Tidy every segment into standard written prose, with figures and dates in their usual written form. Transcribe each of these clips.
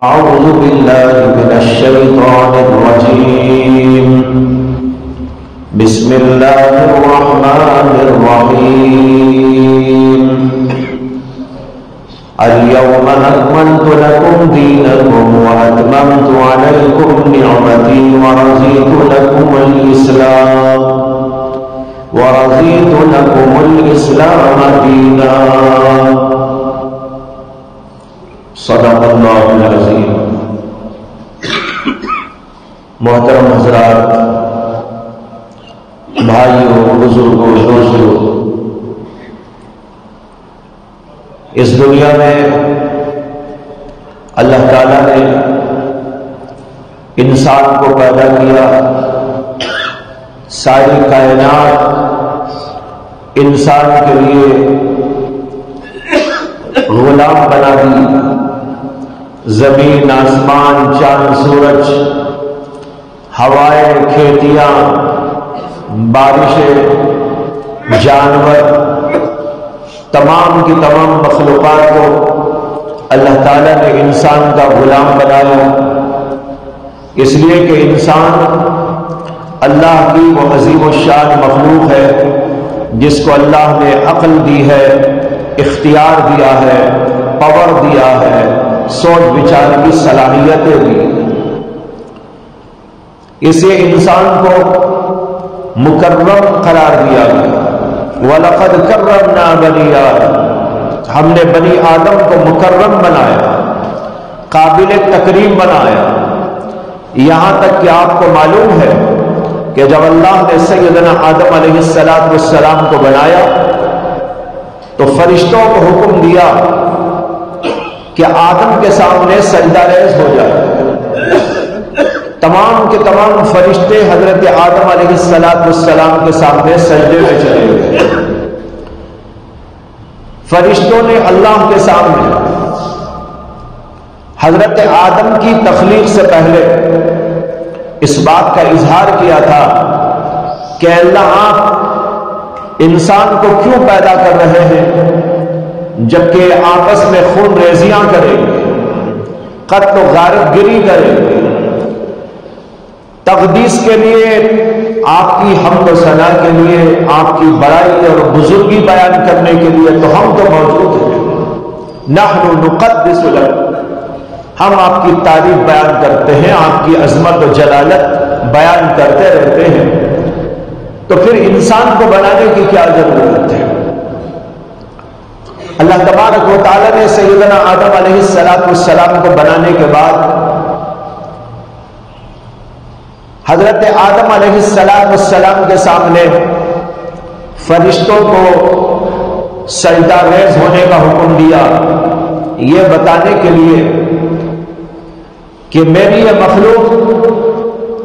أعوذ بالله من الشيطان الرجيم. بسم الله الرحمن الرحيم. اليوم أكملت لكم دينكم وأتممت عليكم نعمتي ورضيت لكم الإسلام دينا. صدق اللہ العظیم. محترم حضرات، بھائیوں، بزرگوں، دوستوں، اس دنیا میں اللہ تعالیٰ نے انسان کو پیدا کیا، ساری کائنات انسان کے لیے غلام بنا دی. زمین، آسمان، چاند، سورج، ہوائیں، کھیتیاں، بارشیں، جانور، تمام کی تمام مخلوقات کو اللہ تعالیٰ نے انسان کا غلام بنایا، اس لیے کہ انسان اللہ کی وہ عظیم الشان مخلوق ہے جس کو اللہ نے عقل دی ہے، اختیار دیا ہے، پاور دیا ہے، سوچ بچار کی صلاحیتیں دی. اسے انسان کو مکرم قرار دیا گیا. وَلَقَدْ كَرَّمْنَا بَنِي آدَمَ، ہم نے بنی آدم کو مکرم بنایا، قابل تکریم بنایا. یہاں تک کہ آپ کو معلوم ہے کہ جب اللہ نے سیدنا آدم علیہ السلام کو بنایا تو فرشتوں کو حکم دیا کہ آدم کے سامنے سجدہ ریز ہو جائے. تمام کے تمام فرشتے حضرت آدم علیہ السلام کے سامنے سجدے میں چلے گئے. فرشتوں نے اللہ کے سامنے حضرت آدم کی تخلیق سے پہلے اس بات کا اظہار کیا تھا کہ اللہ، آپ انسان کو کیوں پیدا کر رہے ہیں جبکہ آپس میں خون ریزیاں کریں گے، قتل و غارت گری کریں گے. تقدیس کے لیے، آپ کی حمد و ثنا کے لیے، آپ کی بڑائی اور بزرگی بیان کرنے کے لیے تو ہم تو موجود ہیں. نحن نقدس لک، ہم آپ کی تعریف بیان کرتے ہیں، آپ کی عظمت و جلالت بیان کرتے رہتے ہیں. تو پھر انسان کو بنانے کی کیا ضرورت ہے؟ اللہ تبارک و تعالیٰ نے سیدنا آدم علیہ السلام کو بنانے کے بعد حضرت آدم علیہ السلام کے سامنے فرشتوں کو سجدہ ریز ہونے کا حکم دیا، یہ بتانے کے لیے کہ میری یہ مخلوق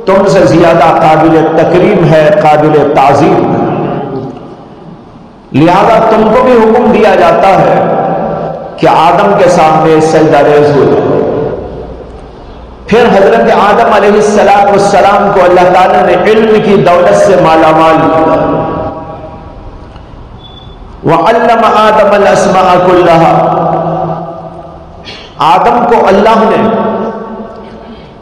تم سے زیادہ قابل تکریم ہے، قابل تعظیم ہے، لہذا تم کو بھی حکم دیا جاتا ہے کہ آدم کے سامنے سجدہ ریز ہو جاؤ. پھر حضرت آدم علیہ السلام کو اللہ تعالیٰ نے علم کی دولت سے مالا مال کیا. وَعَلَّمَ آدَمَ الْأَسْمَاءَ كُلَّهَا، آدم کو اللہ نے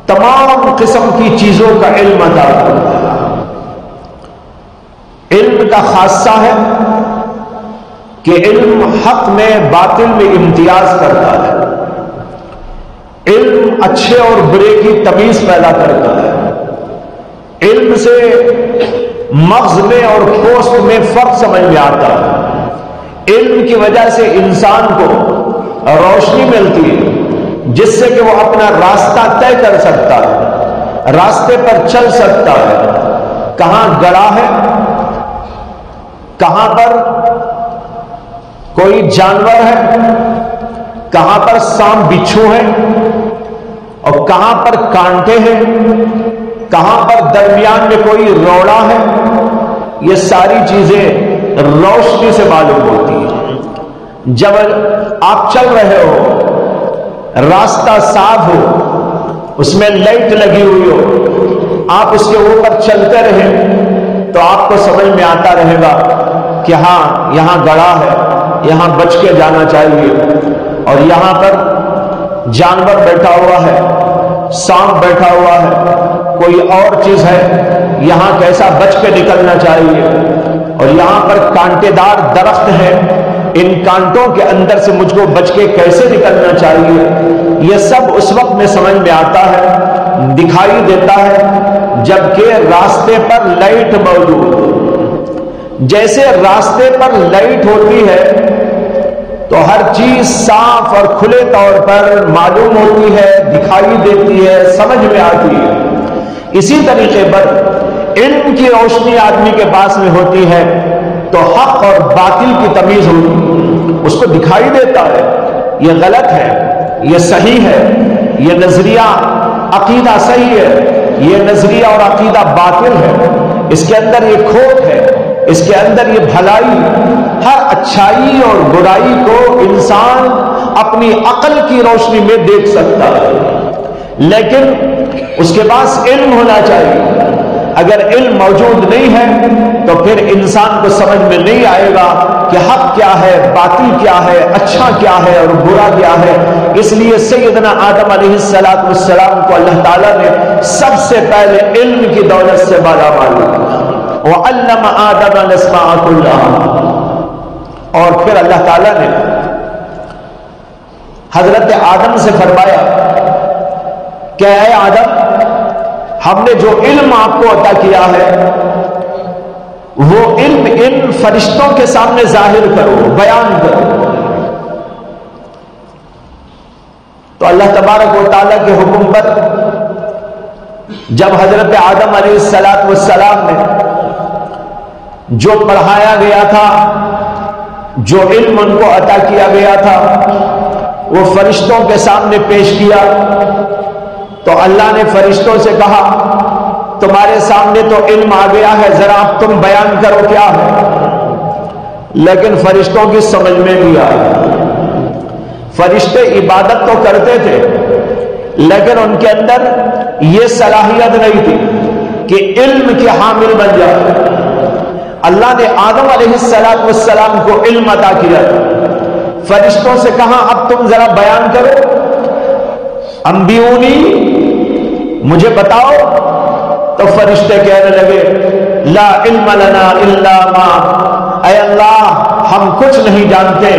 تمام قسم کی چیزوں کا علم عطا کیا. علم کا خاصہ ہے کہ علم حق میں باطل میں امتیاز کرتا ہے. علم اچھے اور برے کی تمیز پیدا کرتا ہے. علم سے مغز میں اور پوست میں فرق سمجھ میں آتا ہے. علم کی وجہ سے انسان کو روشنی ملتی ہے جس سے کہ وہ اپنا راستہ طے کر سکتا ہے، راستے پر چل سکتا ہے. کہاں گڑھا ہے، کہاں پر کوئی جانور ہے، کہاں پر سانپ بچھو ہے، اور کہاں پر کانٹے ہیں، کہاں پر درمیان میں کوئی روڑا ہے. یہ ساری چیزیں روشنی سے معلوم ہوتی ہیں. جب آپ چل رہے ہو، راستہ صاف ہو، اس میں لائٹ لگی ہوئی ہو، آپ اس کے اوپر چلتے رہیں تو آپ کو سمجھ میں آتا رہے گا کہ ہاں یہاں گڑھا ہے، یہاں بچ کے جانا چاہیے، اور یہاں پر جانور بیٹھا ہوا ہے، سانپ بیٹھا ہوا ہے، کوئی اور چیز ہے، یہاں کیسا بچ کے نکلنا چاہیے، اور یہاں پر کانٹے دار درخت ہے، ان کانٹوں کے اندر سے مجھ کو بچ کے کیسے نکلنا چاہیے، یہ سب اس وقت میں سمجھ میں آتا ہے، دکھائی دیتا ہے جبکہ راستے پر لائٹ موجود۔ جیسے راستے پر لائٹ ہوتی ہے تو ہر چیز صاف اور کھلے طور پر معلوم ہوتی ہے، دکھائی دیتی ہے، سمجھ میں آتی ہے۔ اسی طریقے پر علم کی روشنی آدمی کے پاس میں ہوتی ہے تو حق اور باطل کی تمیز ہوتی، اس کو دکھائی دیتا ہے، یہ غلط ہے، یہ صحیح ہے، یہ نظریہ عقیدہ صحیح ہے، یہ نظریہ اور عقیدہ باطل ہے، اس کے اندر یہ کھوٹ ہے، اس کے اندر یہ بھلائی، ہر اچھائی اور برائی کو انسان اپنی عقل کی روشنی میں دیکھ سکتا ہے، لیکن اس کے پاس علم ہونا چاہیے۔ اگر علم موجود نہیں ہے تو پھر انسان کو سمجھ میں نہیں آئے گا کہ حق کیا ہے، باطل کیا ہے، اچھا کیا ہے اور برا کیا ہے۔ اس لیے سیدنا آدم علیہ السلام کو اللہ تعالیٰ نے سب سے پہلے علم کی دولت سے مالا مال کیا، وَعَلَّمَ آدَمَ الْأَسْمَاءَ كُلَّهَا، اور پھر اللہ تعالیٰ نے حضرت آدم سے فرمایا کہ اے آدم، ہم نے جو علم آپ کو عطا کیا ہے وہ علم ان فرشتوں کے سامنے ظاہر کرو، بیان کرو۔ تو اللہ تبارک و تعالیٰ کے حکم پر جب حضرت آدم علیہ السلام نے جو پڑھایا گیا تھا، جو علم ان کو عطا کیا گیا تھا، وہ فرشتوں کے سامنے پیش کیا، تو اللہ نے فرشتوں سے کہا تمہارے سامنے تو علم آ گیا ہے، ذرا اب تم بیان کرو کیا ہے۔ لیکن فرشتوں کی سمجھ میں نہیں آیا۔ فرشتے عبادت تو کرتے تھے لیکن ان کے اندر یہ صلاحیت نہیں تھی کہ علم کے حامل بن جائے۔ اللہ نے آدم علیہ السلام کو علم عطا کیا، فرشتوں سے کہا اب تم ذرا بیان کرو، انبیونی، مجھے بتاؤ۔ تو فرشتے کہنے لگے لا علم لنا الا ما، اے اللہ ہم کچھ نہیں جانتے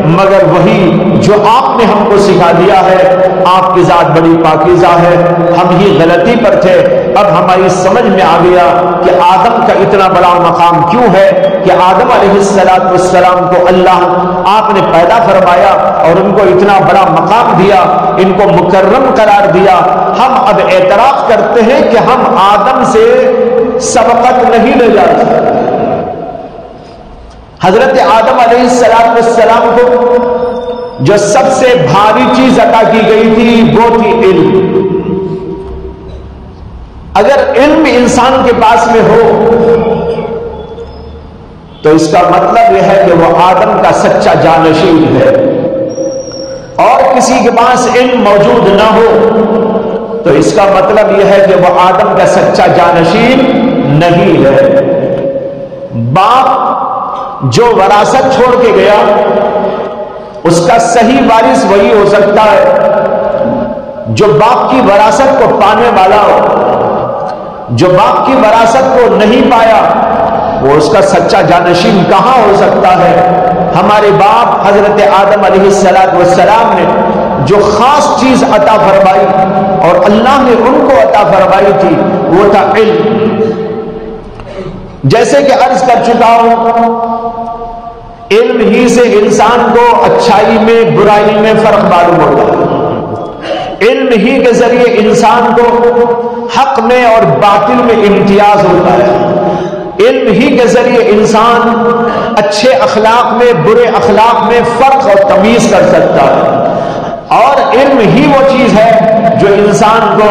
مگر وہی جو آپ نے ہم کو سکھا دیا ہے، آپ کی ذات بڑی پاکیزہ ہے، ہم ہی غلطی پر تھے، اب ہماری سمجھ میں آ گیا کہ آدم کا اتنا بڑا مقام کیوں ہے کہ آدم علیہ السلام کو اللہ آپ نے پیدا فرمایا اور ان کو اتنا بڑا مقام دیا، ان کو مکرم قرار دیا۔ ہم اب اعتراف کرتے ہیں کہ ہم آدم سے سبقت نہیں لے جا سکتے۔ حضرت آدم علیہ السلام کو جو سب سے بھاری چیز عطا کی گئی تھی وہ تھی علم۔ اگر علم انسان کے پاس میں ہو تو اس کا مطلب یہ ہے کہ وہ آدم کا سچا جانشین ہے، اور کسی کے پاس علم موجود نہ ہو تو اس کا مطلب یہ ہے کہ وہ آدم کا سچا جانشین نہیں ہے۔ باپ جو وراثت چھوڑ کے گیا اس کا صحیح وارث وہی ہو سکتا ہے جو باپ کی وراثت کو پانے والا ہو، جو باپ کی وراثت کو نہیں پایا وہ اس کا سچا جانشین کہاں ہو سکتا ہے۔ ہمارے باپ حضرت آدم علیہ السلام نے جو خاص چیز عطا فرمائی اور اللہ نے ان کو عطا فرمائی تھی وہ تھا علم۔ جیسے کہ عرض کر چکا ہوں، علم ہی سے انسان کو اچھائی میں برائی میں فرق معلوم ہوتا ہے، علم ہی کے ذریعے انسان کو حق میں اور باطل میں امتیاز ہوتا ہے، علم ہی کے ذریعے انسان اچھے اخلاق میں برے اخلاق میں فرق اور تمیز کر سکتا ہے، اور علم ہی وہ چیز ہے جو انسان کو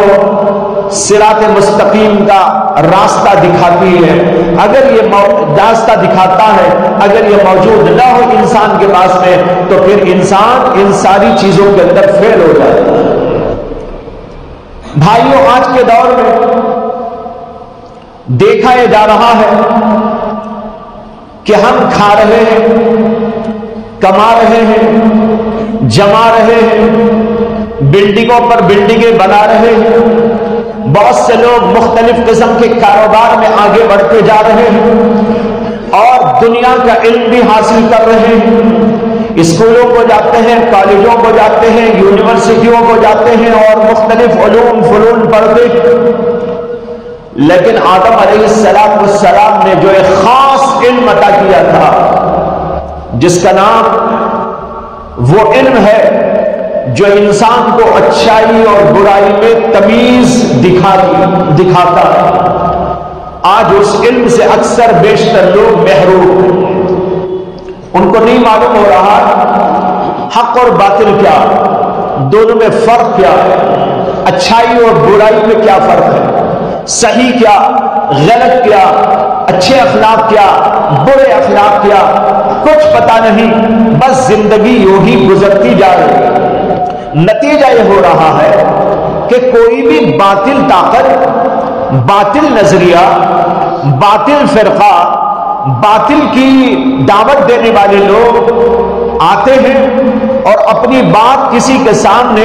صراط مستقیم کا راستہ دکھاتی ہے۔ اگر یہ راستہ دکھاتا ہے، اگر یہ موجود نہ ہو انسان کے پاس میں تو پھر انسان ان ساری چیزوں کے اندر فیل ہو جاتا ہے۔ بھائیوں، آج کے دور میں دیکھا یہ جا رہا ہے کہ ہم کھا رہے ہیں، کما رہے ہیں، جما رہے ہیں، بلڈنگوں پر بلڈنگیں بنا رہے ہیں، بہت سے لوگ مختلف قسم کے کاروبار میں آگے بڑھتے جا رہے ہیں اور دنیا کا علم بھی حاصل کر رہے ہیں، اسکولوں کو جاتے ہیں، کالجوں کو جاتے ہیں، یونیورسٹیوں کو جاتے ہیں اور مختلف علوم فنون پڑھتے ہیں۔ لیکن آدم علیہ السلام نے جو ایک خاص علم عطا کیا تھا، جس کا نام وہ علم ہے جو انسان کو اچھائی اور برائی میں تمیز دکھاتا ہے، آج اس علم سے اکثر بیشتر لوگ محروم ہیں۔ ان کو نہیں معلوم ہو رہا حق اور باطل کیا، دونوں میں فرق کیا ہے، اچھائی اور برائی میں کیا فرق ہے، صحیح کیا، غلط کیا، اچھے اخلاق کیا، برے اخلاق کیا، کچھ پتہ نہیں، بس زندگی یوں ہی گزرتی جا رہی ہے۔ نتیجہ یہ ہو رہا ہے کہ کوئی بھی باطل طاقت، باطل نظریہ، باطل فرقہ، باطل کی دعوت دینے والے لوگ آتے ہیں اور اپنی بات کسی کے سامنے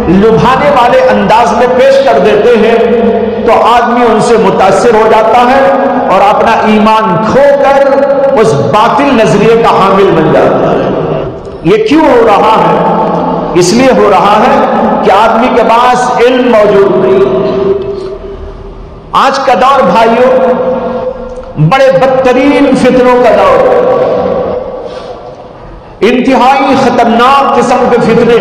لبھانے والے انداز میں پیش کر دیتے ہیں تو آدمی ان سے متاثر ہو جاتا ہے اور اپنا ایمان کھو کر اس باطل نظریے کا حامل بن جاتا ہے۔ یہ کیوں ہو رہا ہے؟ اس لیے ہو رہا ہے کہ آدمی کے پاس علم موجود نہیں۔ آج کا دور بھائیوں بڑے بدترین فتنوں کا دور ہے، انتہائی خطرناک قسم کے فتنے،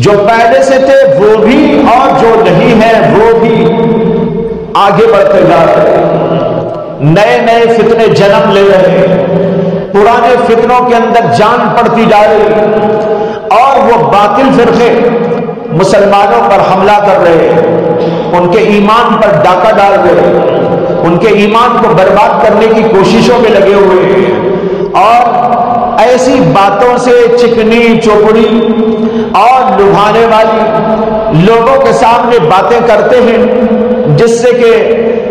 جو پہلے سے تھے وہ بھی اور جو نہیں ہے وہ بھی آگے بڑھتے جا رہے ہیں۔ نئے نئے فتنے جنم لے رہے ہیں، پرانے فتنوں کے اندر جان پڑتی جا رہی ہے اور وہ باطل فرقے مسلمانوں پر حملہ کر رہے ہیں، ان کے ایمان پر ڈاکہ ڈال رہے ہیں، ان کے ایمان کو برباد کرنے کی کوششوں میں لگے ہوئے ہیں اور ایسی باتوں سے چکنی چوپڑی اور لبھانے والی لوگوں کے سامنے باتیں کرتے ہیں جس سے کہ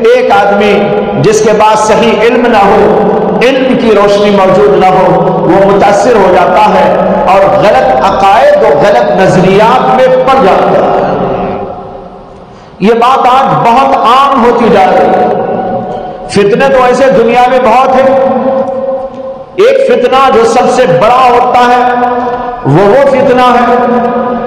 ایک آدمی جس کے پاس صحیح علم نہ ہو، علم کی روشنی موجود نہ ہو، وہ متاثر ہو جاتا ہے اور غلط عقائد و غلط نظریات میں پڑ جاتا ہے۔ یہ بات آج بہت عام ہوتی جا رہی ہے۔ فتنے تو ایسے دنیا میں بہت ہیں۔ ایک فتنہ جو سب سے بڑا ہوتا ہے وہ فتنہ ہے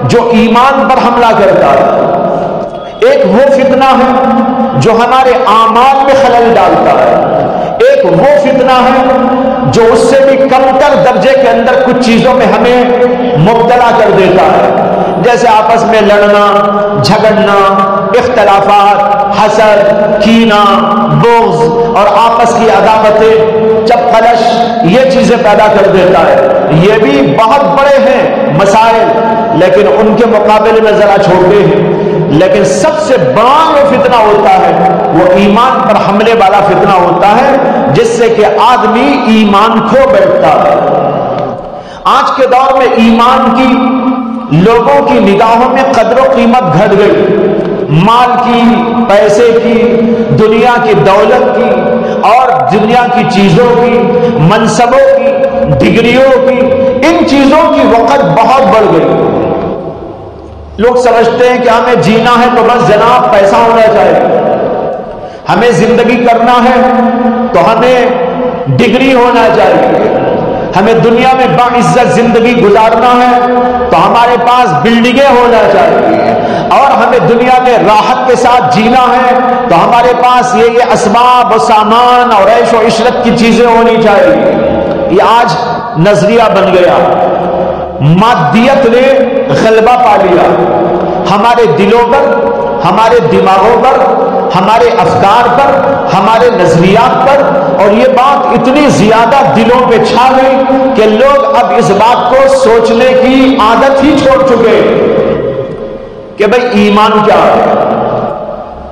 جو ایمان پر حملہ کرتا ہے، ایک وہ فتنہ ہے جو ہمارے اعمال میں خلل ڈالتا ہے، ایک وہ فتنہ ہے جو اس سے بھی کم تر درجے کے اندر کچھ چیزوں میں ہمیں مبتلا کر دیتا ہے، جیسے آپس میں لڑنا، جھگڑنا، اختلافات، حسد، کینہ، بغض اور آپس کی عداوتیں، چپقلش، یہ چیزیں پیدا کر دیتا ہے۔ یہ بھی بہت بڑے ہیں مسائل، لیکن ان کے مقابلے میں ذرا چھوٹے ہیں۔ لیکن سب سے بڑا جو فتنہ ہوتا ہے وہ ایمان پر حملے والا فتنہ ہوتا ہے، جس سے کہ آدمی ایمان کھو بیٹھتا ہے۔ آج کے دور میں ایمان کی لوگوں کی نگاہوں میں قدر و قیمت گھٹ گئی، مال کی، پیسے کی، دنیا کی دولت کی اور دنیا کی چیزوں کی، منصبوں کی، ڈگریوں کی، ان چیزوں کی وقت بہت بڑھ گئی۔ لوگ سمجھتے ہیں کہ ہمیں جینا ہے تو بس جناب پیسہ ہونا چاہیے، ہمیں زندگی کرنا ہے تو ہمیں ڈگری ہونا چاہیے، ہمیں دنیا میں باعزت زندگی گزارنا ہے تو ہمارے پاس بلڈنگیں ہونا چاہیے، اور ہمیں دنیا میں راحت کے ساتھ جینا ہے تو ہمارے پاس یہ اسباب و سامان اور عیش و عشرت کی چیزیں ہونی چاہیے۔ یہ آج نظریہ بن گیا، مادیت نے غلبہ پا لیا ہمارے دلوں پر، ہمارے دماغوں پر، ہمارے افکار پر، ہمارے نظریات پر، اور یہ بات اتنی زیادہ دلوں پہ چھا گئی کہ لوگ اب اس بات کو سوچنے کی عادت ہی چھوڑ چکے کہ بھئی ایمان کیا ہے،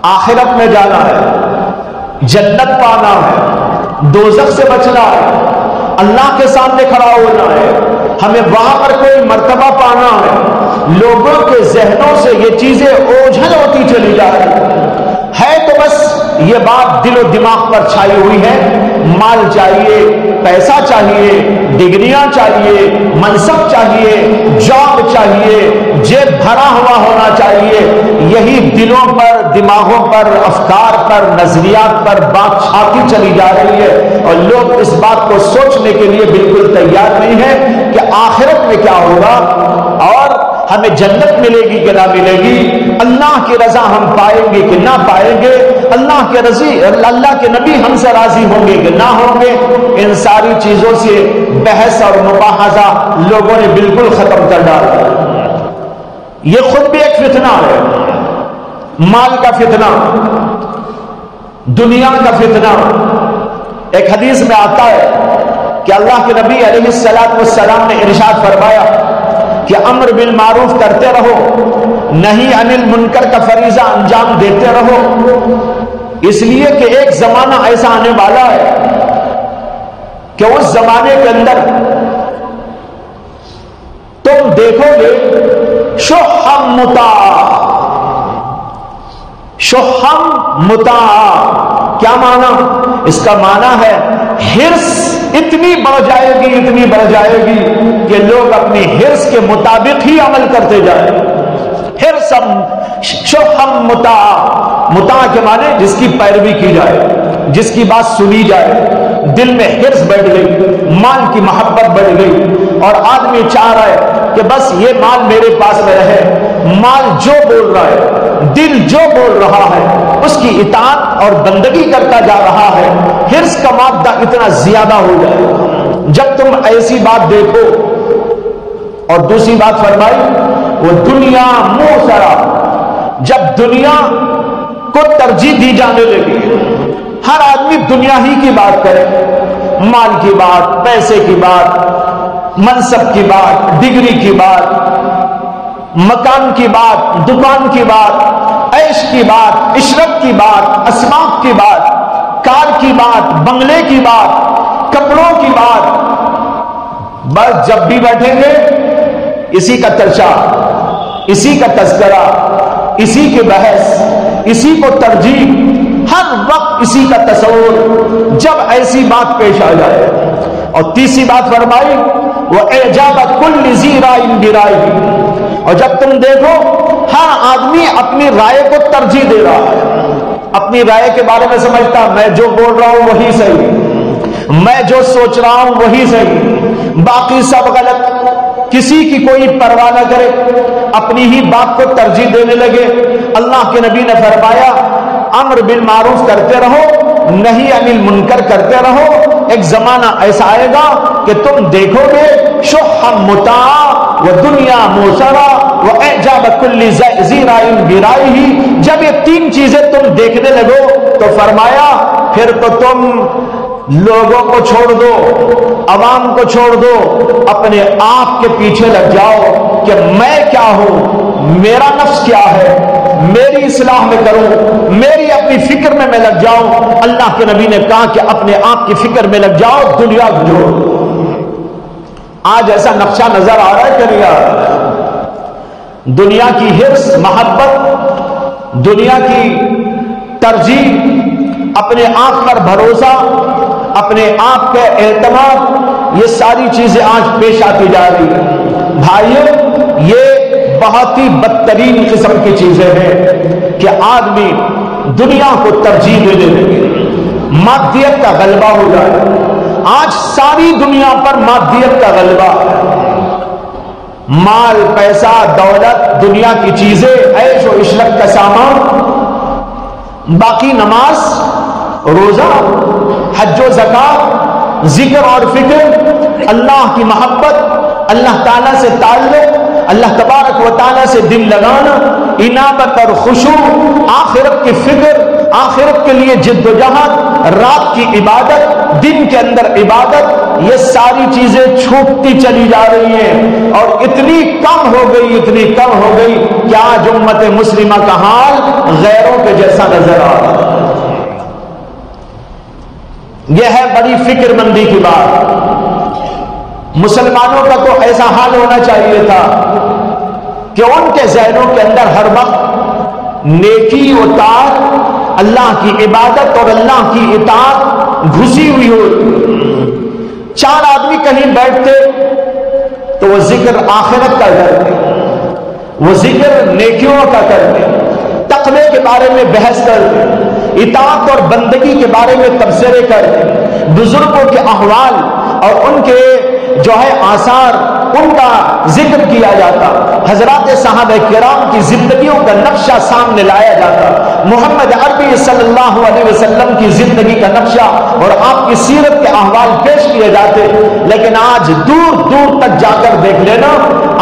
آخرت میں جانا ہے، جنت پانا ہے، دوزخ سے بچنا ہے، اللہ کے سامنے کھڑا ہونا ہے، ہمیں وہاں پر کوئی مرتبہ پانا ہے۔ لوگوں کے ذہنوں سے یہ چیزیں اوجھل ہوتی چلی جا رہی ہے تو بس یہ بات دل و دماغ پر چھائی ہوئی ہے، مال چاہیے، پیسہ چاہیے، ڈگریاں چاہیے، منصب چاہیے، جاب چاہیے، جیب بھرا ہوا ہونا چاہیے، یہی دلوں پر، دماغوں پر، افکار پر، نظریات پر بات چھاتی چلی جا رہی ہے، اور لوگ اس بات کو سوچنے کے لیے بالکل تیار نہیں ہے کہ آخرت میں کیا ہوگا اور ہمیں جنت ملے گی کہ نہ ملے گی، اللہ کی رضا ہم پائیں گے کہ نہ پائیں گے، اللہ کے نبی ہم سے راضی ہوں گے کہ نہ ہوں گے۔ ان ساری چیزوں سے بحث اور مباحثہ لوگوں نے بالکل ختم کر ڈالا۔ یہ خود بھی ایک فتنہ ہے، مال کا فتنہ، دنیا کا فتنہ۔ ایک حدیث میں آتا ہے کہ اللہ کے نبی علیہ السلام نے ارشاد فرمایا کہ امر بالمعروف کرتے رہو، نہی عن المنکر کا فریضہ انجام دیتے رہو، اس لیے کہ ایک زمانہ ایسا آنے والا ہے کہ اس زمانے کے اندر تم دیکھو گے شحم متاع، کیا معنی؟ اس کا معنی ہے حرص اتنی بڑھ جائے گی کہ لوگ اپنی حرص کے مطابق ہی عمل کرتے جائیں۔ شحم متاع کے معنی جس کی پیروی کی جائے، جس کی بات سنی جائے، دل میں حرص بڑھ گئی، مال کی محبت بڑھ گئی، اور آدمی چاہ رہا ہے کہ بس یہ مال میرے پاس میں رہے، مال جو بول رہا ہے، دل جو بول رہا ہے اس کی اطاعت اور بندگی کرتا جا رہا ہے، حرص کا مادہ اتنا زیادہ ہو جائے۔ جب تم ایسی بات دیکھو، اور دوسری بات فرمائی وہ دنیا موسرا، جب دنیا کو ترجیح دی جانے لگی، ہر آدمی دنیا ہی کی بات کرے، مال کی بات، پیسے کی بات، منصب کی بات، ڈگری کی بات، مکان کی بات، دکان کی بات، عیش کی بات، عشرت کی بات، اسباب کی بات، کار کی بات، بنگلے کی بات، کپڑوں کی بات، بس جب بھی بیٹھیں گے اسی کا چرچا، اسی کا تذکرہ، اسی کی بحث، اسی کو ترجیح، ہر وقت اسی کا تصور، جب ایسی بات پیش آ جائے۔ اور تیسری بات فرمائی وہ اعجاب کل ذی رائے برائے، اور جب تم دیکھو ہر آدمی اپنی رائے کو ترجیح دے رہا ہے، اپنی رائے کے بارے میں سمجھتا میں جو بول رہا ہوں وہی صحیح، میں جو سوچ رہا ہوں وہی صحیح، باقی سب غلط، کسی کی کوئی پرواہ نہ کرے، اپنی ہی بات کو ترجیح دینے لگے۔ اللہ کے نبی نے فرمایا امر بالمعروف کرتے رہو، نہی عن المنکر کرتے رہو، ایک زمانہ ایسا آئے گا کہ تم دیکھو گے شحم متاع و دنیا موسرا و اعجاب کل ذی رائے برائے، جب یہ تین چیزیں تم دیکھنے لگو تو فرمایا پھر تو تم لوگوں کو چھوڑ دو، عوام کو چھوڑ دو، اپنے آپ کے پیچھے لگ جاؤ کہ میں کیا ہوں، میرا نفس کیا ہے، میری اصلاح میں کروں، میری اپنی فکر میں لگ جاؤں۔ اللہ کے نبی نے کہا کہ اپنے آپ کی فکر میں لگ جاؤ، دنیا کو چھوڑ دو۔ آج ایسا نقشہ نظر آ رہا ہے کہ نہیں آ رہا؟ دنیا کی حرص، محبت، دنیا کی ترجیح، اپنے آپ پر بھروسہ، اپنے آپ کے اعتماد، یہ ساری چیزیں آج پیش آتی جا رہی ہیں۔ بھائیو یہ بہت ہی بدترین قسم کی چیزیں ہیں کہ آدمی دنیا کو ترجیح دینے لگے، مادیت کا غلبہ ہو جائے۔ آج ساری دنیا پر مادیت کا غلبہ ہے، مال، پیسہ، دولت، دنیا کی چیزیں، عیش و عشرت کا سامان، باقی نماز، روزہ، حج و زکات، ذکر اور فکر، اللہ کی محبت، اللہ تعالیٰ سے تعلق، اللہ تبارک و تعالیٰ سے دل لگانا، انابت اور خشوع، آخرت کی فکر، آخرت کے لیے جد و جہد، رات کی عبادت، دن کے اندر عبادت، یہ ساری چیزیں چھوٹتی چلی جا رہی ہیں اور اتنی کم ہو گئی کہ آج امت مسلمہ کا حال غیروں کے جیسا نظر آ رہا ہے۔ یہ ہے بڑی فکر مندی کی بات۔ مسلمانوں کا تو ایسا حال ہونا چاہیے تھا کہ ان کے ذہنوں کے اندر ہر وقت نیکی و طاعت، اللہ کی عبادت اور اللہ کی اطاعت گھسی ہوئی ہو. 4 آدمی کہیں بیٹھتے تو وہ ذکر آخرت کا کرتے, وہ ذکر نیکیوں کا کرتے, تقوی کے بارے میں بحث کرتے, اطاعت اور بندگی کے بارے میں تبصرے کرتے, بزرگوں کے احوال اور ان کے جو ہے آثار ان کا ذکر کیا جاتا, حضرات صحابہ کرام کی زندگیوں کا نقشہ سامنے لایا جاتا, محمد عربی صلی اللہ علیہ وسلم کی زندگی کا نقشہ اور آپ کی سیرت کے احوال پیش کیے جاتے. لیکن آج دور دور تک جا کر دیکھ لینا,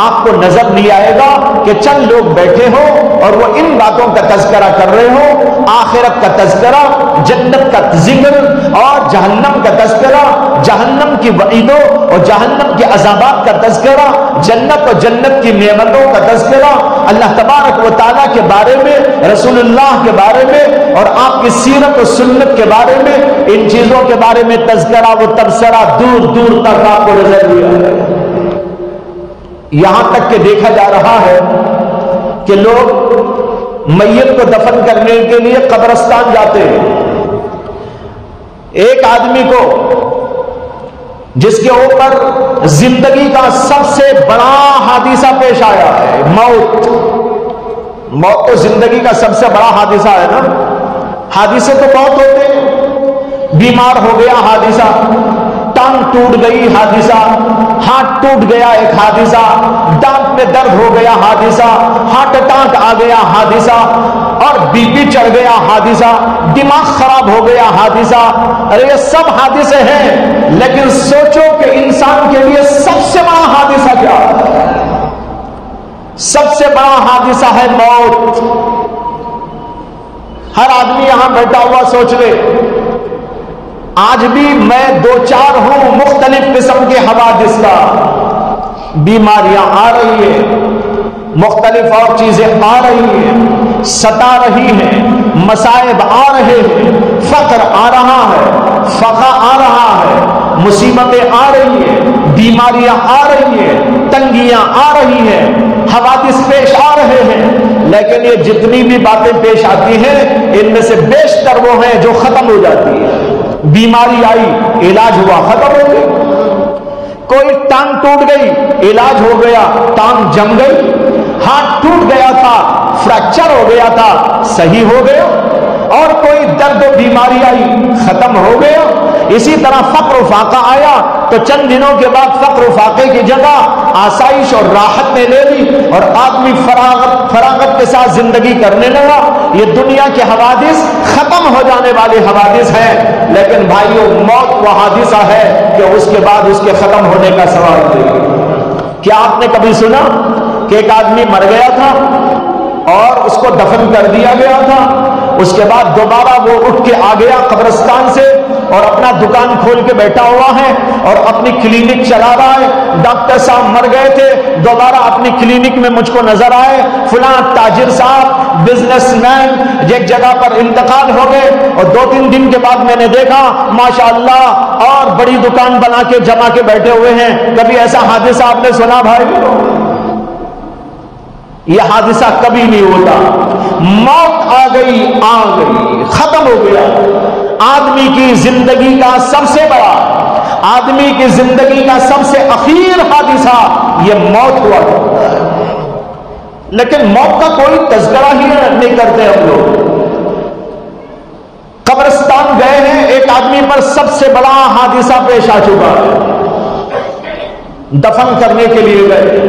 آپ کو نظر نہیں آئے گا کہ چند لوگ بیٹھے ہو اور وہ ان باتوں کا تذکرہ کر رہے ہو, آخرت کا تذکرہ, جنت کا ذکر اور جہنم کا تذکرہ, جہنم کی وعیدوں اور جہنم کے عذابات کا تذکرہ, جنت اور جنت کی نعمتوں کا تذکرہ, اللہ تبارک و تعالیٰ کے بارے میں, رسول اللہ کے بارے میں اور آپ کی سیرت و سنت کے بارے میں, ان چیزوں کے بارے میں تذکرہ و تبصرہ دور دور تک آپ کو نظر دیا ہے. یہاں تک کہ دیکھا جا رہا ہے کہ لوگ میت کو دفن کرنے کے لیے قبرستان جاتے ہیں. ایک آدمی کو جس کے اوپر زندگی کا سب سے بڑا حادثہ پیش آیا ہے, موت. موت تو زندگی کا سب سے بڑا حادثہ ہے نا. حادثے تو بہت ہوتے ہیں, بیمار ہو گیا حادثہ, ٹانگ ٹوٹ گئی حادثہ, ہاتھ ٹوٹ گیا ایک حادثہ, دانت میں درد ہو گیا حادثہ, ہارٹ اٹیک آ گیا حادثہ, اور بی پی چڑھ گیا حادثہ, دماغ خراب ہو گیا حادثہ. ارے یہ سب حادثے ہیں, لیکن سوچو کہ انسان کے لیے سب سے بڑا حادثہ کیا ہے؟ سب سے بڑا حادثہ ہے موت. ہر آدمی یہاں بیٹھا ہوا سوچ لے, آج بھی میں 2-4 ہوں مختلف قسم کے حوادث کا. بیماریاں آ رہی ہیں, مختلف اور چیزیں آ رہی ہیں, ستا رہی ہیں, مصائب آ رہے ہیں, فقر آ رہا ہے, فقا آ رہا ہے, مصیبتیں آ رہی ہیں, بیماریاں آ رہی ہیں, تنگیاں آ رہی ہیں, حوادث پیش آ رہے ہیں. لیکن یہ جتنی بھی باتیں پیش آتی ہیں ان میں سے بیشتر وہ ہیں جو ختم ہو جاتی ہے. بیماری آئی, علاج ہوا, ختم ہو گئی. کوئی ٹانگ ٹوٹ گئی, علاج ہو گیا, ٹانگ جم گئی. ہاتھ ٹوٹ گیا تھا, فریکچر ہو گیا تھا, صحیح ہو گیا. اور کوئی درد و بیماری آئی, ختم ہو گیا. اسی طرح فقر و فاقہ آیا تو چند دنوں کے بعد فقر و فاقے کی جگہ آسائش اور راحت نے لے لی اور آدمی فراغت کے ساتھ زندگی کرنے لگا. یہ دنیا کے حوادث ختم ہو جانے والے حوادث ہیں, لیکن بھائیوں موت وہ حادثہ ہے کہ اس کے بعد اس کے ختم ہونے کا سوال نہیں. کیا آپ نے کبھی سنا کہ ایک آدمی مر گیا تھا اور اس کو دفن کر دیا گیا تھا, اس کے بعد دوبارہ وہ اٹھ کے آ گیا قبرستان سے اور اپنا دکان کھول کے بیٹھا ہوا ہے اور اپنی کلینک چلا رہا ہے. ڈاکٹر صاحب مر گئے تھے, دوبارہ اپنی کلینک میں مجھ کو نظر آئے, فلاں تاجر صاحب بزنس مین ایک جگہ پر انتقال ہو گئے اور 2-3 دن کے بعد میں نے دیکھا ماشاءاللہ اور بڑی دکان بنا کے جما کے بیٹھے ہوئے ہیں. کبھی ایسا حادثہ آپ نے سنا بھائی؟ یہ حادثہ کبھی نہیں ہوتا. موت آ گئی, ختم ہو گیا. آدمی کی زندگی کا سب سے بڑا, آدمی کی زندگی کا سب سے اخیر حادثہ یہ موت ہوا. لیکن موت کا کوئی تذکرہ ہی نہیں کرتے ہم لوگ. قبرستان گئے ہیں, ایک آدمی پر سب سے بڑا حادثہ پیش آ چکا ہے, دفن کرنے کے لیے گئے,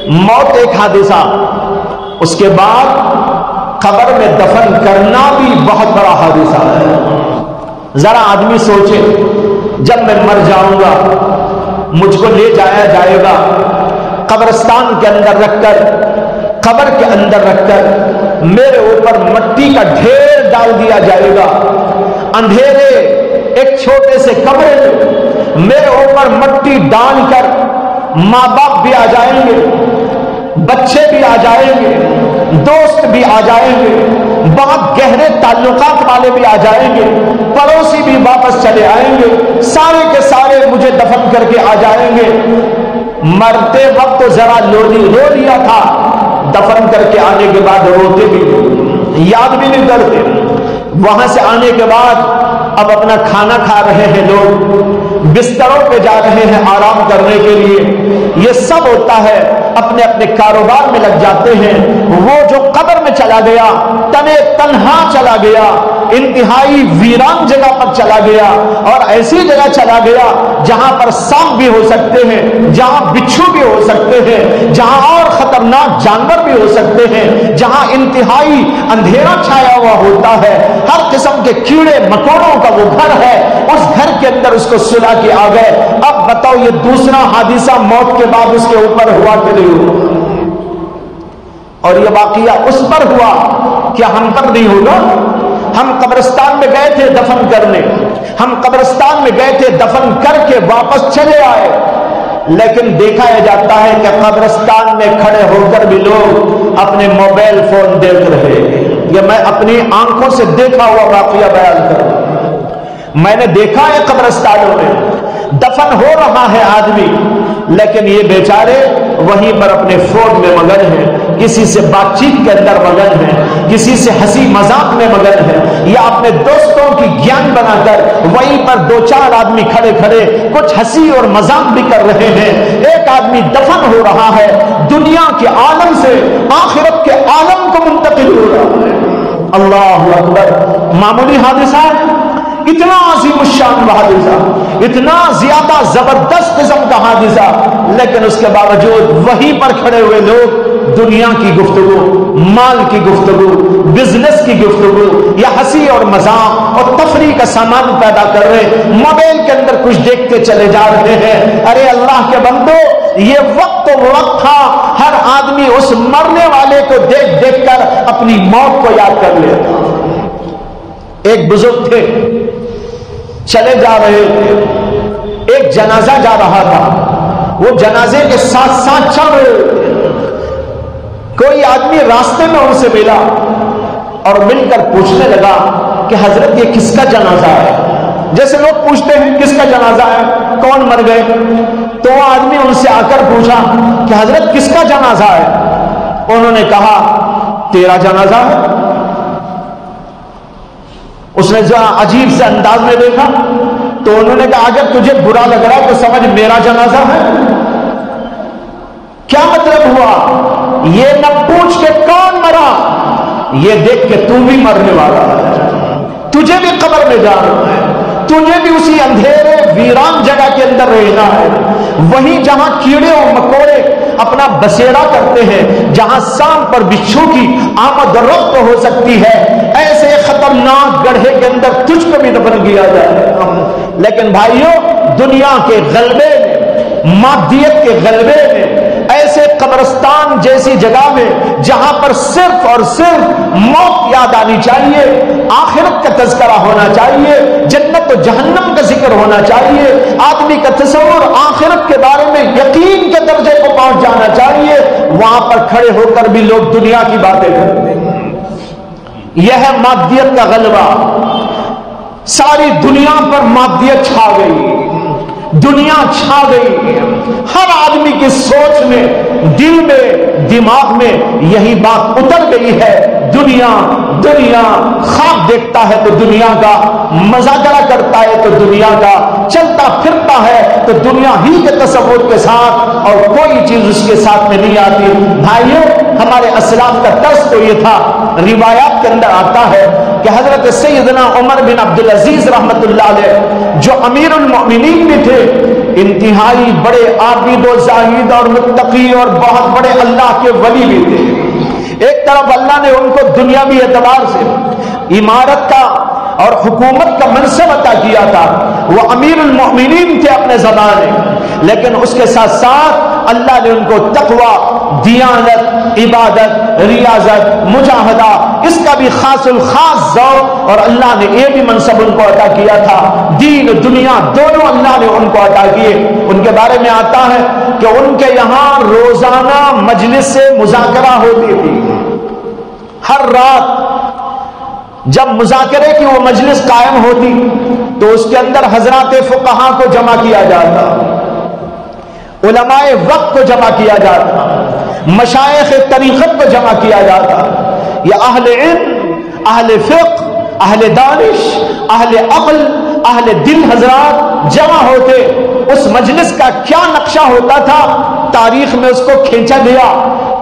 موت ایک حادثہ, اس کے بعد قبر میں دفن کرنا بھی بہت بڑا حادثہ ہے. ذرا آدمی سوچے, جب میں مر جاؤں گا مجھ کو لے جایا جائے گا قبرستان کے اندر رکھ کر, قبر کے اندر رکھ کر میرے اوپر مٹی کا ڈھیر ڈال دیا جائے گا, اندھیرے ایک چھوٹے سے کمرے میں میرے اوپر مٹی ڈال کر ماں باپ بھی آ جائیں گے, بچے بھی آ جائیں گے, دوست بھی آ جائیں گے, بہت گہرے تعلقات والے بھی آ جائیں گے, پڑوسی بھی واپس چلے آئیں گے, سارے کے سارے مجھے دفن کر کے آ جائیں گے. مرتے وقت تو ذرا رو لیا تھا, دفن کر کے آنے کے بعد روتے بھی, یاد بھی نہیں کرتے. وہاں سے آنے کے بعد اب اپنا کھانا کھا رہے ہیں لوگ، بستروں پہ جا رہے ہیں آرام کرنے کے لیے، یہ سب ہوتا ہے اپنے اپنے کاروبار میں لگ جاتے ہیں۔ وہ جو قبر میں چلا گیا، تنے تنہا چلا گیا، انتہائی ویران جگہ پر چلا گیا، اور ایسی جگہ چلا گیا جہاں پر سانپ بھی ہو سکتے ہیں، جہاں بچھو بھی ہو سکتے ہیں، جہاں اور خطرناک جانور بھی ہو سکتے ہیں، جہاں انتہائی اندھیرا چھایا ہوا ہوتا ہے، ہر قسم کے کیڑے مکوڑوں کا وہ گھر ہے، اس گھر کے اندر اس کو سلا کے آ گئے۔ اب بتاؤ یہ دوسرا حادثہ موت کے بعد اس کے اوپر ہوا کہ نہیں ہوا؟ اور یہ واقعہ اس پر ہوا، کیا ہم پر نہیں ہوگا؟ ہم قبرستان میں گئے تھے دفن کرنے، ہم قبرستان میں گئے تھے دفن کر کے واپس چلے آئے، لیکن دیکھا جاتا ہے کہ قبرستان میں کھڑے ہو کر بھی لوگ اپنے موبائل فون دیکھ رہے ہیں۔ یہ میں اپنی آنکھوں سے دیکھا ہوا واقعہ بیان کر رہا ہوں۔ میں نے دیکھا ہے قبرستانوں میں دفن ہو رہا ہے آدمی، لیکن یہ بیچارے وہیں پر اپنے فون میں مگن ہیں، کسی سے بات چیت کے اندر مگن ہیں، کسی سے ہنسی مذاق میں مگن ہے، یا اپنے دوستوں کی گیان بنا کر وہیں پر دو چار آدمی کھڑے کھڑے کچھ ہنسی اور مذاق بھی کر رہے ہیں۔ ایک آدمی دفن ہو رہا ہے، دنیا کے عالم سے آخرت کے عالم کو منتقل ہو رہا ہے۔ اللہ اکبر! معمولی حادثہ، اتنا عظیم الشان حادثہ، اتنا زیادہ زبردست قسم کا حادثہ، لیکن اس کے باوجود وہیں پر کھڑے ہوئے لوگ دنیا کی گفتگو، مال کی گفتگو، بزنس کی گفتگو، یا ہنسی اور مذاق اور تفریح کا سامان پیدا کر رہے، موبائل کے اندر کچھ دیکھتے چلے جا رہے ہیں۔ ارے اللہ کے بندو، یہ وقت تو وقت تھا، ہر آدمی اس مرنے والے کو دیکھ دیکھ کر اپنی موت کو یاد کر لیتا۔ ایک بزرگ تھے، چلے جا رہے تھے، ایک جنازہ جا رہا تھا، وہ جنازے کے ساتھ ساتھ چل رہے تھے۔ کوئی آدمی راستے میں ان سے ملا اور مل کر پوچھنے لگا کہ حضرت یہ کس کا جنازہ ہے؟ جیسے لوگ پوچھتے ہیں کس کا جنازہ ہے، کون مر گئے، تو وہ آدمی ان سے آ کر پوچھا کہ حضرت کس کا جنازہ ہے؟ انہوں نے کہا تیرا جنازہ ہے۔ اس نے جو عجیب سے انداز میں دیکھا تو انہوں نے کہا اگر تجھے برا لگ رہا ہے تو سمجھ میرا جنازہ ہے۔ کیا مطلب ہوا؟ یہ نہ پوچھ کے کون مرا، یہ دیکھ کے تو بھی مرنے والا ہے، تجھے بھی قبر میں جانا ہے، تجھے بھی اسی اندھیرے ویران جگہ کے اندر رہنا ہے، وہیں جہاں کیڑے اور مکوڑے اپنا بسیرا کرتے ہیں، جہاں سانپ پر بچھو کی آمد و رفت ہو سکتی ہے، ایسے خطرناک گڑھے کے اندر تجھ کو بھی دفن کیا جائے۔ لیکن بھائیوں، دنیا کے غلبے میں، مادیت کے غلبے میں، ایسے قبرستان جیسی جگہ میں جہاں پر صرف اور صرف موت یاد آنی چاہیے، آخرت کا تذکرہ ہونا چاہیے، جنت و جہنم کا ذکر ہونا چاہیے، آدمی کا تصور آخرت کے بارے میں یقین کے درجے کو پہنچ جانا چاہیے، وہاں پر کھڑے ہو کر بھی لوگ دنیا کی باتیں کرتے ہیں۔ یہ ہے مادیت کا غلبہ، ساری دنیا پر مادیت چھا گئی، دنیا چھا گئی، ہر آدمی کی سوچ میں، دل میں، دماغ میں یہی بات اتر گئی ہے، دنیا دنیا، خواب دیکھتا ہے تو دنیا کا، مذاکرہ کرتا ہے تو دنیا کا، چلتا پھرتا ہے تو دنیا ہی کے تصور کے ساتھ، اور کوئی چیز اس کے ساتھ میں نہیں آتی۔ بھائیوں، ہمارے اسلاف کا طرز تو یہ تھا، روایات کے اندر آتا ہے کہ حضرت سیدنا عمر بن عبدالعزیز رحمت اللہ علیہ، جو امیر المؤمنین بھی تھے، انتہائی بڑے عابد و زاہد اور متقی اور بہت بڑے اللہ کے ولی بھی تھے۔ ایک طرف اللہ نے ان کو دنیاوی اعتبار سے امارت کا اور حکومت کا منصب عطا کیا تھا، وہ امیر المؤمنین تھے اپنے زمانے، لیکن اس کے ساتھ ساتھ اللہ نے ان کو تقوی، دیانت، عبادت، ریاضت، مجاہدہ، اس کا بھی خاص الخاص ذوق، اور اللہ نے یہ بھی منصب ان کو عطا کیا تھا، دین دنیا دونوں اللہ نے ان کو عطا کیے۔ ان کے بارے میں آتا ہے کہ ان کے یہاں روزانہ مجلس سے مذاکرہ ہوتی تھی، ہر رات جب مذاکرے کی وہ مجلس قائم ہوتی تو اس کے اندر حضرات فقہاء کو جمع کیا جاتا، علماء وقت کو جمع کیا جاتا، مشائخ طریقت کو جمع کیا جاتا، یا اہل علم، اہل فقہ، اہل دانش، اہل عقل، اہل دل حضرات جمع ہوتے، اس مجلس کا کیا نقشہ ہوتا تھا تاریخ میں اس کو کھینچا گیا۔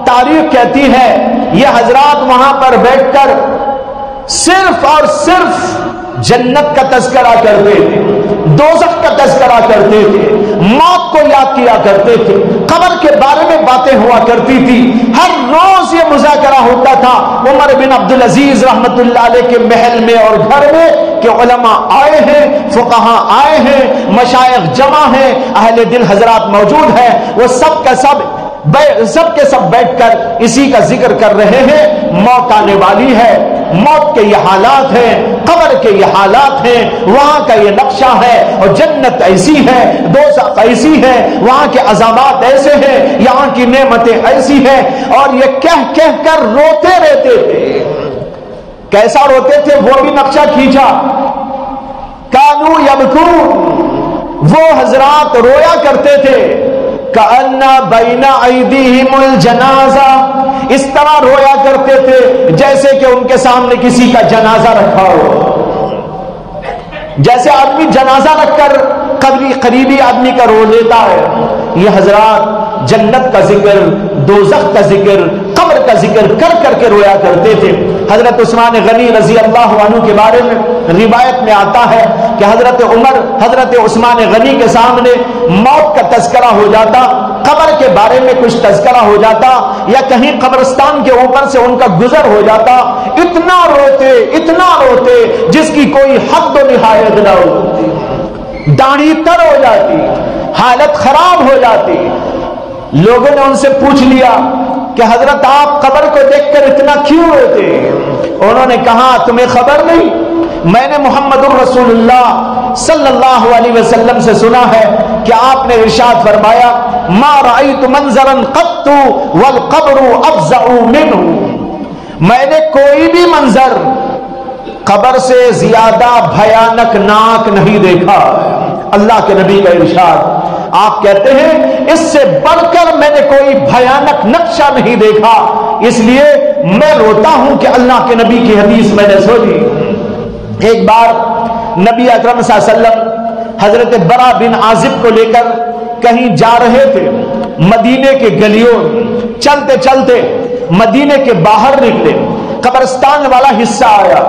تاریخ کہتی ہے یہ حضرات وہاں پر بیٹھ کر صرف اور صرف جنت کا تذکرہ کرتے تھے، دوزخ کا تذکرہ کرتے تھے، موت کو یاد کیا کرتے تھے، قبر کے بارے میں باتیں ہوا کرتی تھی، ہر روز یہ مذاکرہ ہوتا تھا عمر بن عبدالعزیز رحمت اللہ علیہ کے محل میں اور گھر میں کہ علماء آئے ہیں، فقہاء آئے ہیں، مشائخ جمع ہیں، اہل دل حضرات موجود ہیں، وہ سب کے سب بیٹھ کر اسی کا ذکر کر رہے ہیں۔ موت آنے والی ہے، موت کے یہ حالات ہیں، قبر کے یہ حالات ہیں، وہاں کا یہ نقشہ ہے، اور جنت ایسی ہے، دوزخ ایسی ہے، وہاں کے عذابات ایسے ہیں، یہاں کی نعمتیں ایسی ہیں، اور یہ کہہ کر روتے رہتے تھے۔ کیسا روتے تھے وہ بھی نقشہ کھینچا۔ کانو یبکون، وہ حضرات رویا کرتے تھے، کأن بین ایدیہم الجنازہ، اس طرح رویا کرتے تھے جیسے کہ ان کے سامنے کسی کا جنازہ رکھا ہو، جیسے آدمی جنازہ رکھ کر قریبی آدمی کا رو لیتا ہے۔ یہ حضرات جنت کا ذکر، دوزخ کا ذکر، قبر کا ذکر کر کے رویا کرتے تھے۔ حضرت عثمان غنی رضی اللہ عنہ کے بارے میں روایت میں آتا ہے کہ حضرت عمر، حضرت عثمان غنی کے سامنے موت کا تذکرہ ہو جاتا، قبر کے بارے میں کچھ تذکرہ ہو جاتا، یا کہیں قبرستان کے اوپر سے ان کا گزر ہو جاتا، اتنا روتے جس کی کوئی حد و نہایت نہ ہوتی، داڑھی تر ہو جاتی، حالت خراب ہو جاتی۔ لوگوں نے ان سے پوچھ لیا کہ حضرت آپ قبر کو دیکھ کر اتنا کیوں روتے؟ انہوں نے کہا تمہیں خبر نہیں، میں نے محمد الرسول اللہ صلی اللہ علیہ وسلم سے سنا ہے کہ آپ نے ارشاد فرمایا ما رأیت منظرا قط والقبر افزع منه، میں نے کوئی بھی منظر قبر سے زیادہ بھیانک ناک نہیں دیکھا۔ اللہ کے نبی کا ارشاد، آپ کہتے ہیں اس سے بڑھ کر میں نے کوئی بھیانک نقشہ نہیں دیکھا، اس لیے میں روتا ہوں کہ اللہ کے نبی کی حدیث میں نے سنی۔ ایک بار نبی اکرم صلی اللہ علیہ وسلم حضرت برا بن عازب کو لے کر کہیں جا رہے تھے، مدینے کے گلیوں، چلتے چلتے مدینے کے باہر نکلے، قبرستان والا حصہ آیا،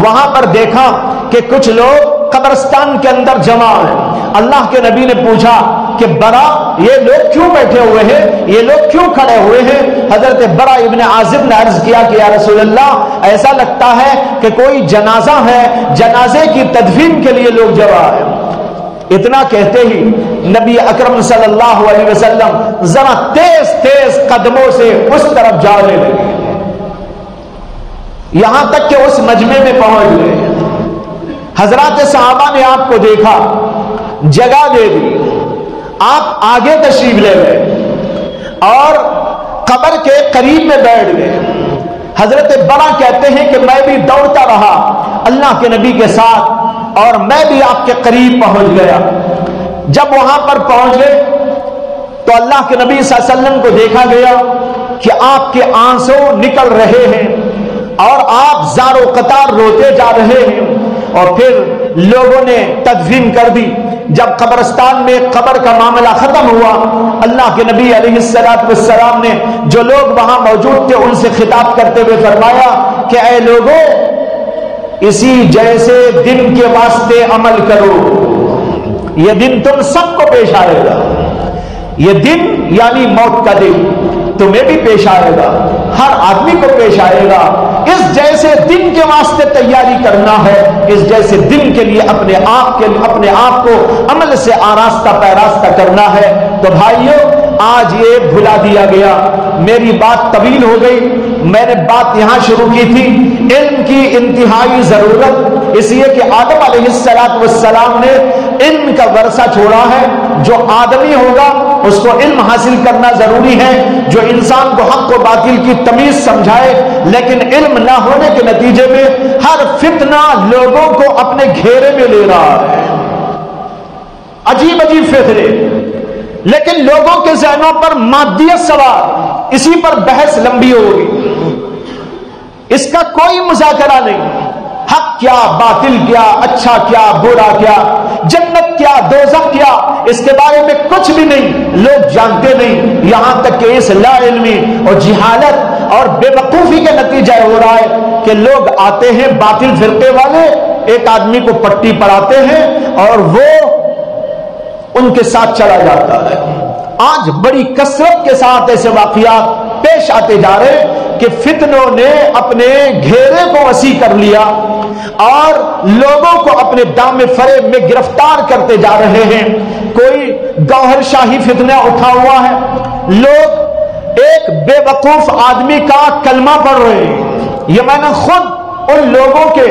وہاں پر دیکھا کہ کچھ لوگ قبرستان کے اندر جمع ہیں۔ اللہ کے نبی نے پوچھا کہ برا یہ لوگ کیوں بیٹھے ہوئے ہیں، یہ لوگ کیوں کھڑے ہوئے ہیں؟ حضرت برا ابن عازب نے عرض کیا کہ یا رسول اللہ ایسا لگتا ہے کہ کوئی جنازہ ہے، جنازے کی تدفین کے لیے لوگ جمع ہیں۔ اتنا کہتے ہی نبی اکرم صلی اللہ علیہ وسلم ذرا تیز قدموں سے اس طرف جانے لگے، یہاں تک کہ اس مجمع میں پہنچ گئے۔ حضرات صحابہ نے آپ کو دیکھا، جگہ دے دی، آپ آگے تشریف لے گئے اور قبر کے قریب میں بیٹھ گئے۔ حضرت برا کہتے ہیں کہ میں بھی دوڑتا رہا اللہ کے نبی کے ساتھ، اور میں بھی آپ کے قریب پہنچ گیا۔ جب وہاں پر پہنچ گئے تو اللہ کے نبی صلی اللہ علیہ وسلم کو دیکھا گیا کہ آپ کے آنسو نکل رہے ہیں اور آپ زار و قطار روتے جا رہے ہیں، اور پھر لوگوں نے تدفین کر دی۔ جب قبرستان میں قبر کا معاملہ ختم ہوا، اللہ کے نبی علیہ السلام نے جو لوگ وہاں موجود تھے ان سے خطاب کرتے ہوئے فرمایا کہ اے لوگوں، اسی جیسے دن کے واسطے عمل کرو، یہ دن تم سب کو پیش آئے گا، یہ دن یعنی موت کا دن تمہیں بھی پیش آئے گا، ہر آدمی کو پیش آئے گا۔ اس جیسے دن کے واسطے تیاری کرنا ہے، اس جیسے دن کے لیے اپنے آپ کو عمل سے آراستہ پیراستہ کرنا ہے۔ تو بھائیو، آج یہ بھلا دیا گیا، میری بات طویل ہو گئی، میں نے بات یہاں شروع کی تھی، علم کی انتہائی ضرورت، اس لیے کہ آدم علیہ السلام نے علم کا ورثہ چھوڑا ہے۔ جو آدمی ہوگا اس کو علم حاصل کرنا ضروری ہے، جو انسان کو حق و باطل کی تمیز سمجھائے، لیکن علم نہ ہونے کے نتیجے میں ہر فتنہ لوگوں کو اپنے گھیرے میں لے رہا ہے، عجیب فطرے، لیکن لوگوں کے ذہنوں پر مادیت سوار، اسی پر بحث لمبی ہوگی، اس کا کوئی مذاکرہ نہیں۔ حق کیا باطل کیا، اچھا کیا برا کیا، جنت کیا دوزخ کیا، اس کے بارے میں کچھ بھی نہیں، لوگ جانتے نہیں، یہاں تک کہ اس لا علمی اور جہالت اور بے وقوفی کا نتیجہ ہو رہا ہے کہ لوگ آتے ہیں باطل فرقے والے، ایک آدمی کو پٹی پڑھاتے ہیں اور وہ ان کے ساتھ چلا جاتا ہے۔ آج بڑی کثرت کے ساتھ ایسے واقعات پیش آتے جا رہے کہ فتنوں نے اپنے گھیرے کو وسیع کر لیا اور لوگوں کو اپنے دام فریب میں گرفتار کرتے جا رہے ہیں۔ کوئی گوہر شاہی فتنہ اٹھا ہوا ہے، لوگ ایک بے وقوف آدمی کا کلمہ پڑھ رہے ہیں۔ یہ میں نے خود ان لوگوں کے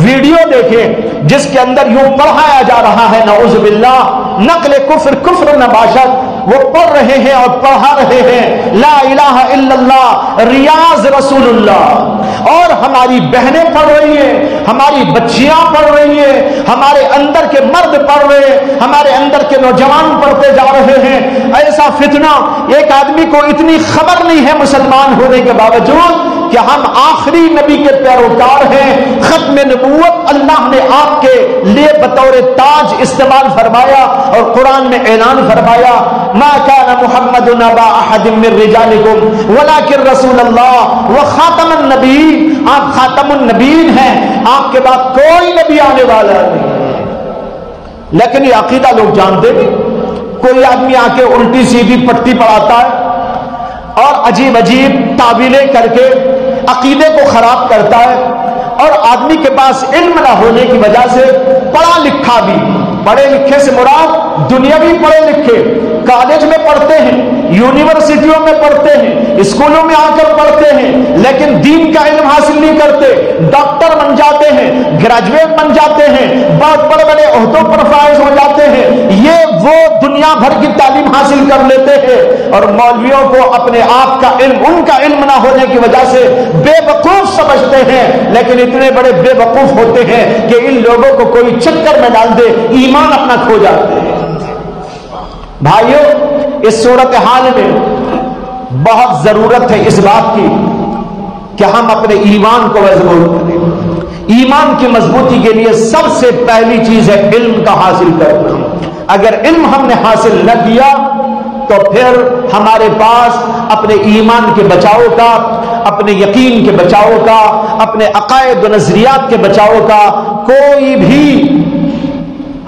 ویڈیو دیکھے جس کے اندر یوں پڑھایا جا رہا ہے نعوذ باللہ نقل کفر کفر نباشت، وہ پڑھ رہے ہیں اور پڑھا رہے ہیں لا الہ الا اللہ ریاض رسول اللہ، اور ہماری بہنیں پڑھ رہی ہیں، ہماری بچیاں پڑھ رہی ہیں، ہمارے اندر کے مرد پڑھ رہے ہیں، ہمارے اندر کے نوجوان پڑھتے جا رہے ہیں۔ ایسا فتنہ، ایک آدمی کو اتنی خبر نہیں ہے مسلمان ہونے کے باوجود کہ ہم آخری نبی کے پیروکار ہیں، ختم نبوت اللہ نے آپ کے لیے بطور تاج استعمال فرمایا اور قرآن میں اعلان فرمایا ما كان محمد ابا احد من رجالکم ولکن رسول اللہ وخاتم النبیین، آپ خاتم النبیین ہیں، آپ کے بعد کوئی نبی آنے والا نہیں۔ لیکن یہ عقیدہ لوگ جانتے نہیں۔ کوئی آدمی آ کے الٹی سیدھی پٹی پڑھاتا ہے اور عجیب عجیب تعویلیں کر کے عقیدے کو خراب کرتا ہے، اور آدمی کے پاس علم نہ ہونے کی وجہ سے پڑھا لکھا بھی، پڑھے لکھے سے مراد دنیاوی پڑھے لکھے، کالج میں پڑھتے ہیں، یونیورسٹیوں میں پڑھتے ہیں، اسکولوں میں آ کر پڑھتے ہیں، لیکن دین کا علم حاصل نہیں کرتے، ڈاکٹر بن جاتے ہیں، گریجویٹ بن جاتے ہیں، بہت بڑے بڑے عہدوں پر فائز ہو جاتے ہیں، یہ وہ دنیا بھر کی تعلیم حاصل کر لیتے ہیں، اور مولویوں کو اپنے آپ کا علم، ان کا علم نہ ہونے کی وجہ سے بے وقوف سمجھتے ہیں، لیکن اتنے بڑے بے وقوف ہوتے ہیں کہ ان لوگوں کو کوئی چکر میں ڈال دے ایمان اپنا کھو جاتے ہیں۔ بھائیو، اس صورتحال میں بہت ضرورت ہے اس بات کی کہ ہم اپنے ایمان کو مضبوط کریں۔ ایمان کی مضبوطی کے لیے سب سے پہلی چیز ہے علم کا حاصل کرنا۔ اگر علم ہم نے حاصل نہ کیا تو پھر ہمارے پاس اپنے ایمان کے بچاؤ کا، اپنے یقین کے بچاؤ کا، اپنے عقائد و نظریات کے بچاؤ کا کوئی بھی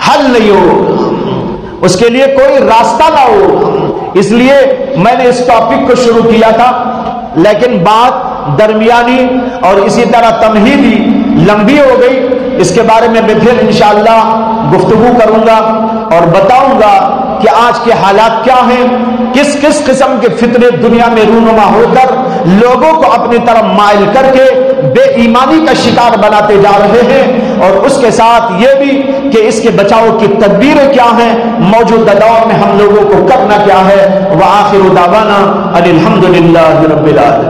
حل نہیں ہو، اس کے لیے کوئی راستہ نہ ہو۔ اس لیے میں نے اس ٹاپک کو شروع کیا تھا، لیکن بات درمیانی اور اسی طرح تمہیدی لمبی ہو گئی۔ اس کے بارے میں پھر انشاءاللہ گفتگو کروں گا اور بتاؤں گا کہ آج کے حالات کیا ہیں، کس کس قسم کے فتنے دنیا میں رونما ہو کر لوگوں کو اپنی طرف مائل کر کے بے ایمانی کا شکار بناتے جا رہے ہیں، اور اس کے ساتھ یہ بھی کہ اس کے بچاؤ کی تدبیریں کیا ہیں، موجودہ دور میں ہم لوگوں کو کرنا کیا ہے۔ وآخر دعوانا ان الحمد للہ رب العالمین۔